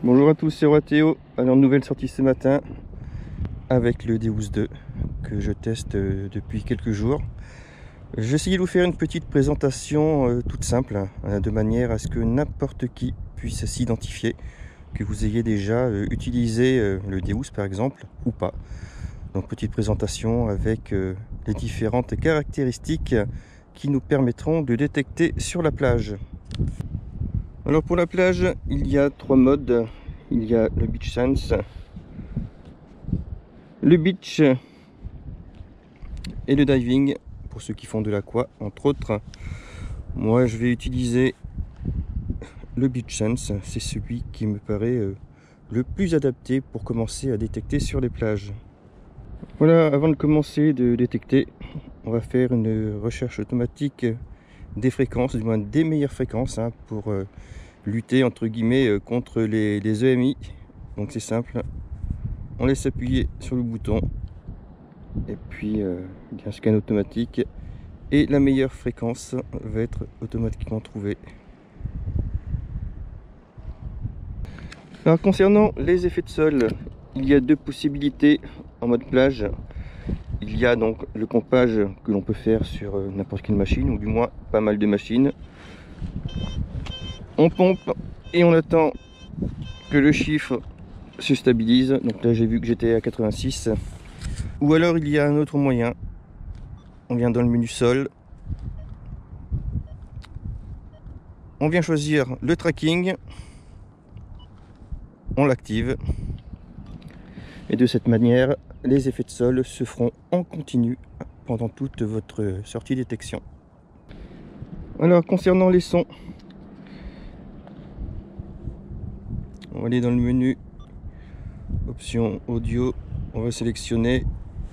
Bonjour à tous, c'est Roi Théo. Alors, nouvelle sortie ce matin avec le Deus 2 que je teste depuis quelques jours. J'ai essayé de vous faire une petite présentation toute simple, de manière à ce que n'importe qui puisse s'identifier, que vous ayez déjà utilisé le Deus par exemple ou pas. Donc petite présentation avec les différentes caractéristiques qui nous permettront de détecter sur la plage. Alors pour la plage, il y a trois modes. Il y a le Beach Sense, le Beach et le Diving, pour ceux qui font de l'aqua entre autres. Moi je vais utiliser le Beach Sense, c'est celui qui me paraît le plus adapté pour commencer à détecter sur les plages. Voilà, avant de commencer de détecter, on va faire une recherche automatique des fréquences, du moins des meilleures fréquences, pour lutter entre guillemets contre les EMI. Donc c'est simple, on laisse appuyer sur le bouton et puis il y a un scan automatique et la meilleure fréquence va être automatiquement trouvée. Alors concernant les effets de sol, il y a deux possibilités en mode plage. Il y a donc le pompage que l'on peut faire sur n'importe quelle machine, ou du moins pas mal de machines. On pompe et on attend que le chiffre se stabilise. Donc là j'ai vu que j'étais à 86. Ou alors il y a un autre moyen. On vient dans le menu sol. On vient choisir le tracking. On l'active. Et de cette manière, les effets de sol se feront en continu pendant toute votre sortie détection. Alors concernant les sons, on va aller dans le menu option audio, on va sélectionner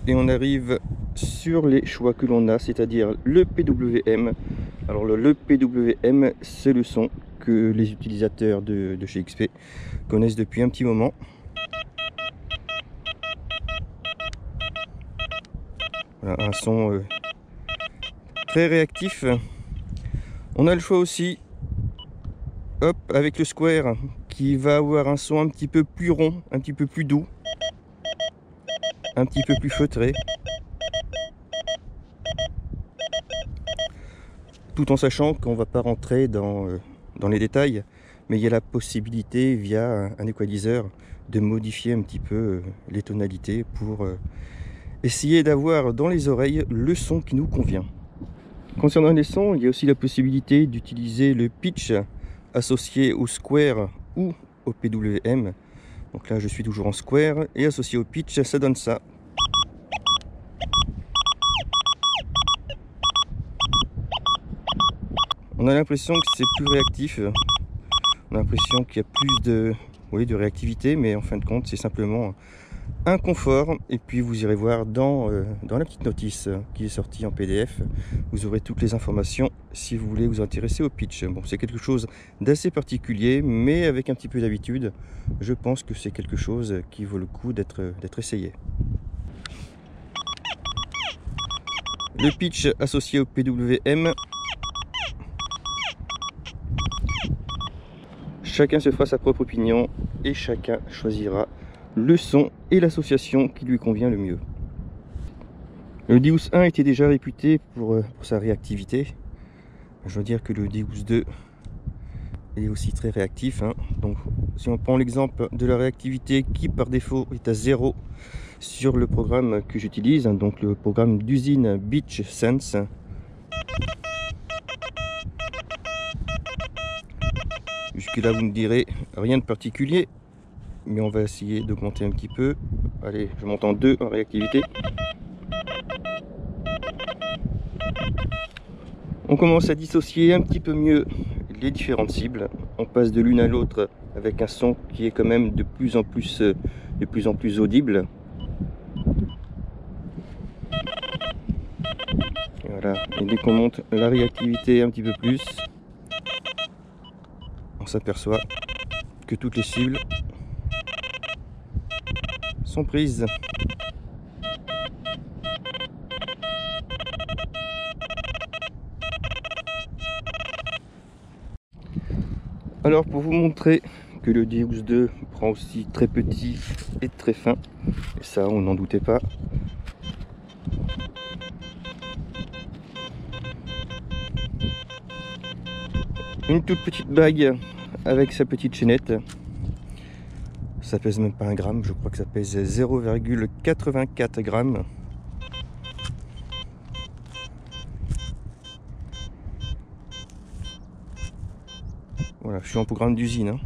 et on arrive sur les choix que l'on a, c'est-à-dire le PWM. Alors le PWM, c'est le son que les utilisateurs de chez XP connaissent depuis un petit moment. Voilà, un son très réactif. On a le choix aussi, hop, avec le Square, qui va avoir un son un petit peu plus rond, un petit peu plus doux, un petit peu plus feutré, tout en sachant qu'on ne va pas rentrer dans les détails, mais il y a la possibilité via un equalizer de modifier un petit peu les tonalités pour essayer d'avoir dans les oreilles le son qui nous convient. Concernant les sons, il y a aussi la possibilité d'utiliser le pitch associé au Square ou au PWM. Donc là je suis toujours en Square et associé au pitch, ça donne ça. On a l'impression que c'est plus réactif. On a l'impression qu'il y a plus de réactivité, mais en fin de compte c'est simplement un confort. Et puis vous irez voir dans la petite notice qui est sortie en PDF, vous aurez toutes les informations si vous voulez vous intéresser au pitch. Bon, c'est quelque chose d'assez particulier, mais avec un petit peu d'habitude, je pense que c'est quelque chose qui vaut le coup d'être essayé. Le pitch associé au PWM, chacun se fera sa propre opinion et chacun choisira le son et l'association qui lui convient le mieux. Le Deus 1 était déjà réputé pour sa réactivité. Je dois dire que le Deus 2 est aussi très réactif, hein. Donc si on prend l'exemple de la réactivité qui par défaut est à 0 sur le programme que j'utilise, hein, donc le programme d'usine Beach Sense. Jusque là vous me direz rien de particulier, mais on va essayer d'augmenter un petit peu. Allez, je monte en 2 en réactivité. On commence à dissocier un petit peu mieux les différentes cibles. On passe de l'une à l'autre avec un son qui est quand même de plus en plus audible. Et voilà. Et dès qu'on monte la réactivité un petit peu plus, on s'aperçoit que toutes les cibles sont prises. Alors pour vous montrer que le DX2 prend aussi très petit et très fin, et ça on n'en doutait pas, une toute petite bague avec sa petite chaînette. Ça pèse même pas 1 gramme, je crois que ça pèse 0,84 grammes. Voilà, je suis en programme d'usine, hein.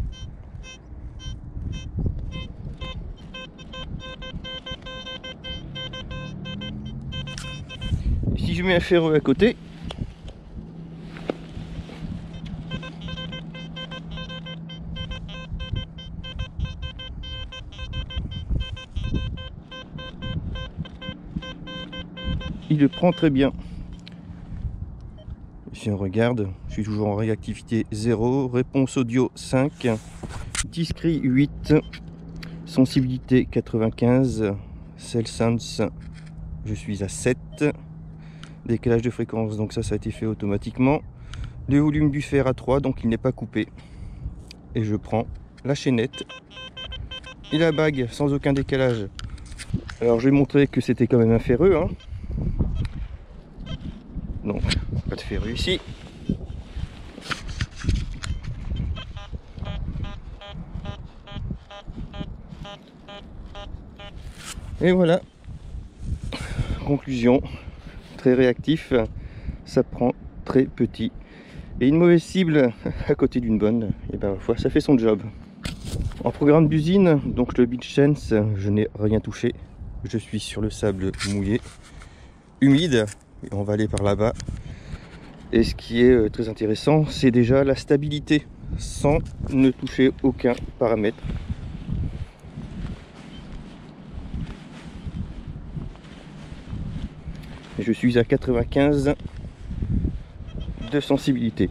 Si je mets un ferreux à côté, il le prend très bien. Si on regarde, je suis toujours en réactivité 0, réponse audio 5, discret 8, sensibilité 95, cell sense, je suis à 7, décalage de fréquence, donc ça a été fait automatiquement, le volume du fer à 3, donc il n'est pas coupé, et je prends la chaînette et la bague sans aucun décalage. Alors je vais montrer que c'était quand même un ferreux, hein. Donc pas de ferreux ici. Et voilà, conclusion, très réactif, ça prend très petit. Et une mauvaise cible à côté d'une bonne, et ben parfois ça fait son job. En programme d'usine, donc le Beach Sense, je n'ai rien touché. Je suis sur le sable mouillé, humide, et on va aller par là-bas. Et ce qui est très intéressant, c'est déjà la stabilité, sans ne toucher aucun paramètre. Je suis à 95 de sensibilité.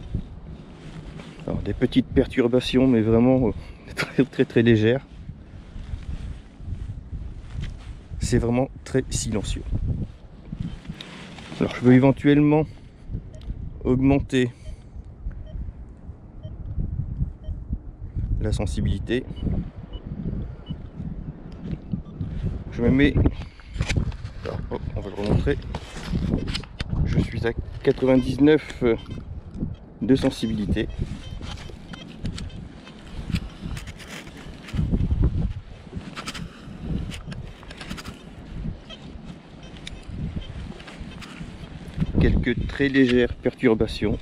Alors des petites perturbations, mais vraiment très légères. C'est vraiment très silencieux. Alors je peux éventuellement augmenter la sensibilité. Je me mets, alors, on va le remontrer, je suis à 99 de sensibilité. Quelques très légères perturbations,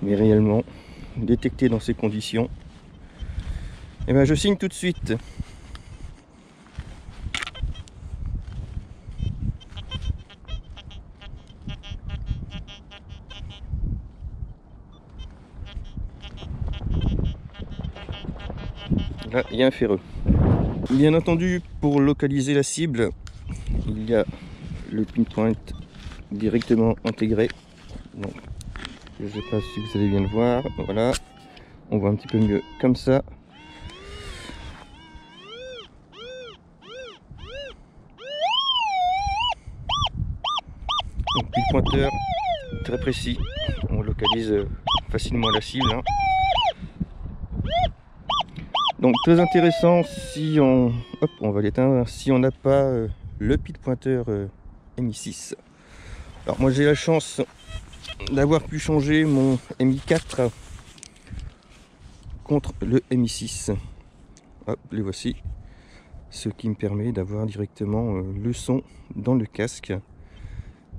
mais réellement détectées dans ces conditions, et ben je signe tout de suite. Là, il y a un ferreux. Bien entendu, pour localiser la cible, il y a le pinpoint directement intégré. Donc, je ne sais pas si vous allez bien le voir. Voilà, on voit un petit peu mieux comme ça. Donc, pile pointeur très précis. On localise facilement la cible, hein. Donc très intéressant si on... Hop, on va l'éteindre. Si on n'a pas le pile pointeur MI6. Alors moi j'ai la chance d'avoir pu changer mon MI4 contre le MI6. Hop, les voici. Ce qui me permet d'avoir directement le son dans le casque.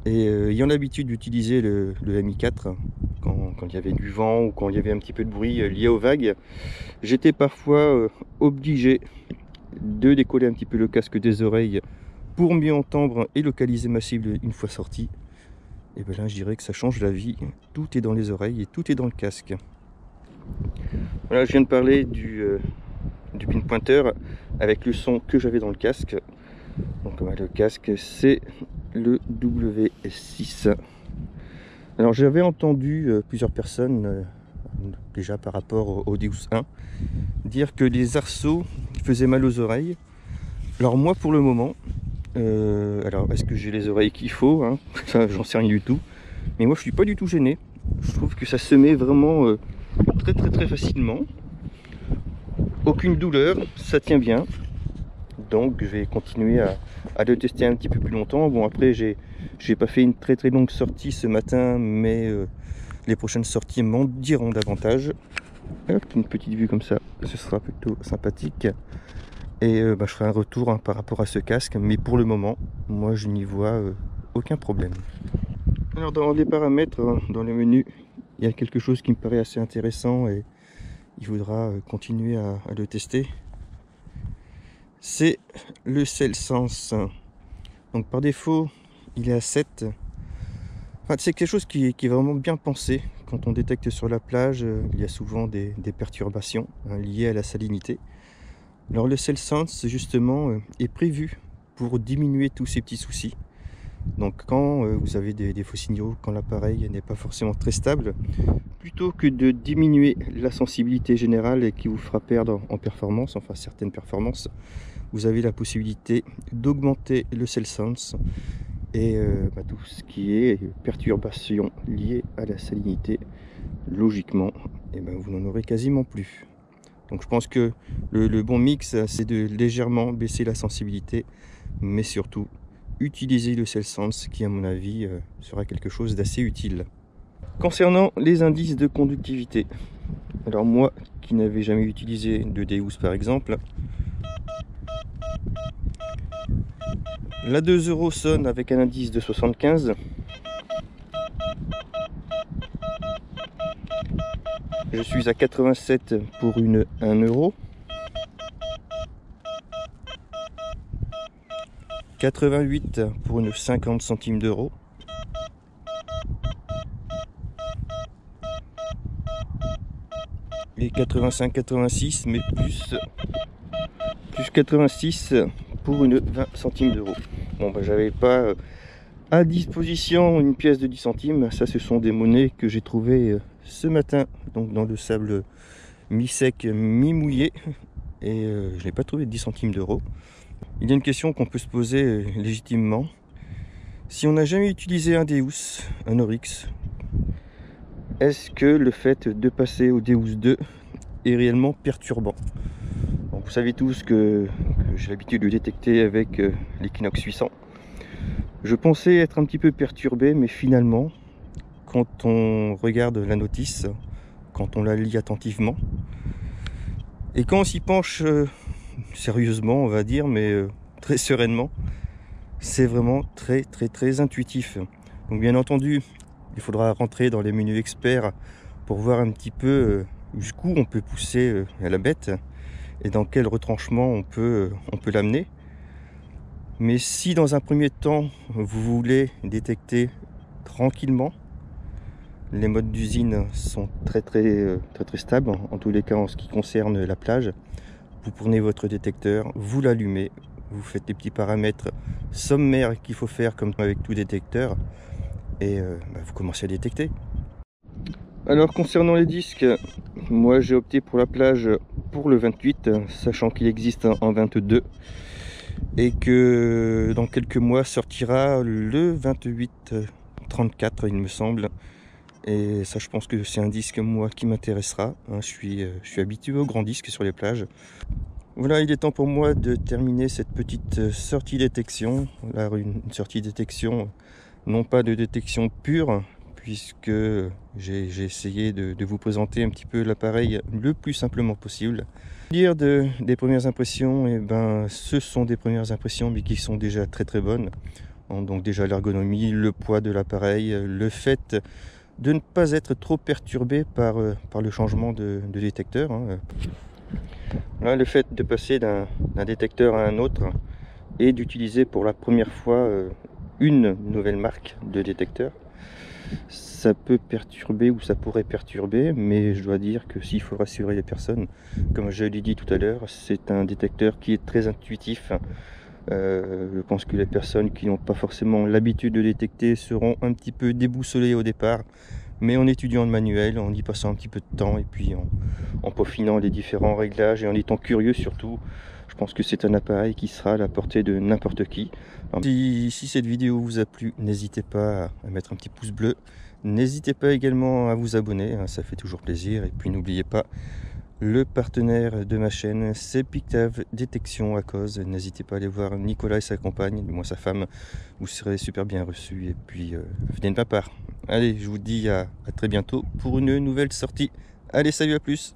Et ayant l'habitude d'utiliser le MI4 quand il y avait du vent ou quand il y avait un petit peu de bruit lié aux vagues, j'étais parfois obligé de décoller un petit peu le casque des oreilles pour mieux entendre et localiser ma cible une fois sorti. Et bien là, je dirais que ça change la vie. Tout est dans les oreilles et tout est dans le casque. Voilà, je viens de parler du pinpointer avec le son que j'avais dans le casque. Donc le casque, c'est le WS6. Alors j'avais entendu plusieurs personnes déjà par rapport au Deus 1 dire que les arceaux faisaient mal aux oreilles. Alors moi pour le moment, alors est-ce que j'ai les oreilles qu'il faut, hein, ça j'en sais rien du tout, mais moi je suis pas du tout gêné. Je trouve que ça se met vraiment très facilement, aucune douleur, ça tient bien. Donc je vais continuer à le tester un petit peu plus longtemps. Bon, après j'ai pas fait une très longue sortie ce matin, mais les prochaines sorties m'en diront davantage. Hop, une petite vue comme ça, ce sera plutôt sympathique. Et je ferai un retour par rapport à ce casque, mais pour le moment moi je n'y vois aucun problème. Alors dans les paramètres, dans le menu, il y a quelque chose qui me paraît assez intéressant et il faudra continuer à le tester. C'est le CellSense. Donc par défaut il est à 7. Enfin, c'est quelque chose qui est vraiment bien pensé. Quand on détecte sur la plage, il y a souvent des perturbations liées à la salinité. Alors le CellSense justement est prévu pour diminuer tous ces petits soucis. Donc quand vous avez des faux signaux, quand l'appareil n'est pas forcément très stable, plutôt que de diminuer la sensibilité générale qui vous fera perdre en performance, enfin certaines performances, vous avez la possibilité d'augmenter le CellSense et tout ce qui est perturbation liée à la salinité, logiquement, vous n'en aurez quasiment plus. Donc je pense que le bon mix, c'est de légèrement baisser la sensibilité, mais surtout utiliser le CellSense qui à mon avis sera quelque chose d'assez utile. Concernant les indices de conductivité, alors moi qui n'avais jamais utilisé de Deus par exemple, la 2 € sonne avec un indice de 75. Je suis à 87 pour une 1 €. 88 pour une 50 centimes d'euros. Et 85-86, mais plus 86 pour une 20 centimes d'euros. Bon, j'avais pas à disposition une pièce de 10 centimes. Ça, ce sont des monnaies que j'ai trouvées ce matin, donc dans le sable mi-sec, mi-mouillé. Et je n'ai pas trouvé de 10 centimes d'euros. Il y a une question qu'on peut se poser légitimement. Si on n'a jamais utilisé un Deus, un Oryx, est-ce que le fait de passer au Deus 2 est réellement perturbant? Donc, vous savez tous que j'ai l'habitude de détecter avec l'Equinox 800. Je pensais être un petit peu perturbé, mais finalement, quand on regarde la notice, quand on la lit attentivement, et quand on s'y penche sérieusement, on va dire, mais très sereinement, c'est vraiment très intuitif. Donc bien entendu, il faudra rentrer dans les menus experts pour voir un petit peu jusqu'où on peut pousser la bête et dans quel retranchement on peut l'amener. Mais si dans un premier temps vous voulez détecter tranquillement, les modes d'usine sont très stables, en tous les cas en ce qui concerne la plage. Vous prenez votre détecteur, vous l'allumez, vous faites les petits paramètres sommaires qu'il faut faire comme avec tout détecteur et vous commencez à détecter. Alors concernant les disques, moi j'ai opté pour la plage pour le 28, sachant qu'il existe en 22 et que dans quelques mois sortira le 28-34 il me semble. Et ça, je pense que c'est un disque moi qui m'intéressera. Je suis habitué aux grands disques sur les plages. Voilà, il est temps pour moi de terminer cette petite sortie détection. Là, une sortie détection, non pas de détection pure, puisque j'ai essayé de vous présenter un petit peu l'appareil le plus simplement possible. Dire des premières impressions, et ben, ce sont des premières impressions mais qui sont déjà très bonnes. Donc déjà l'ergonomie, le poids de l'appareil, le fait de ne pas être trop perturbé par le changement de détecteur. Là, le fait de passer d'un détecteur à un autre et d'utiliser pour la première fois une nouvelle marque de détecteur, ça peut perturber ou ça pourrait perturber, mais je dois dire que s'il faut rassurer les personnes, comme je l'ai dit tout à l'heure, c'est un détecteur qui est très intuitif. Je pense que les personnes qui n'ont pas forcément l'habitude de détecter seront un petit peu déboussolées au départ, mais en étudiant le manuel, en y passant un petit peu de temps et puis en peaufinant les différents réglages et en étant curieux surtout, je pense que c'est un appareil qui sera à la portée de n'importe qui. Alors, si cette vidéo vous a plu, n'hésitez pas à mettre un petit pouce bleu, n'hésitez pas également à vous abonner, ça fait toujours plaisir, et puis n'oubliez pas, le partenaire de ma chaîne, c'est Pictave Détection à cause. N'hésitez pas à aller voir Nicolas et sa compagne, du moins sa femme. Vous serez super bien reçus. Et puis, venez de ma part. Allez, je vous dis à très bientôt pour une nouvelle sortie. Allez, salut, à plus!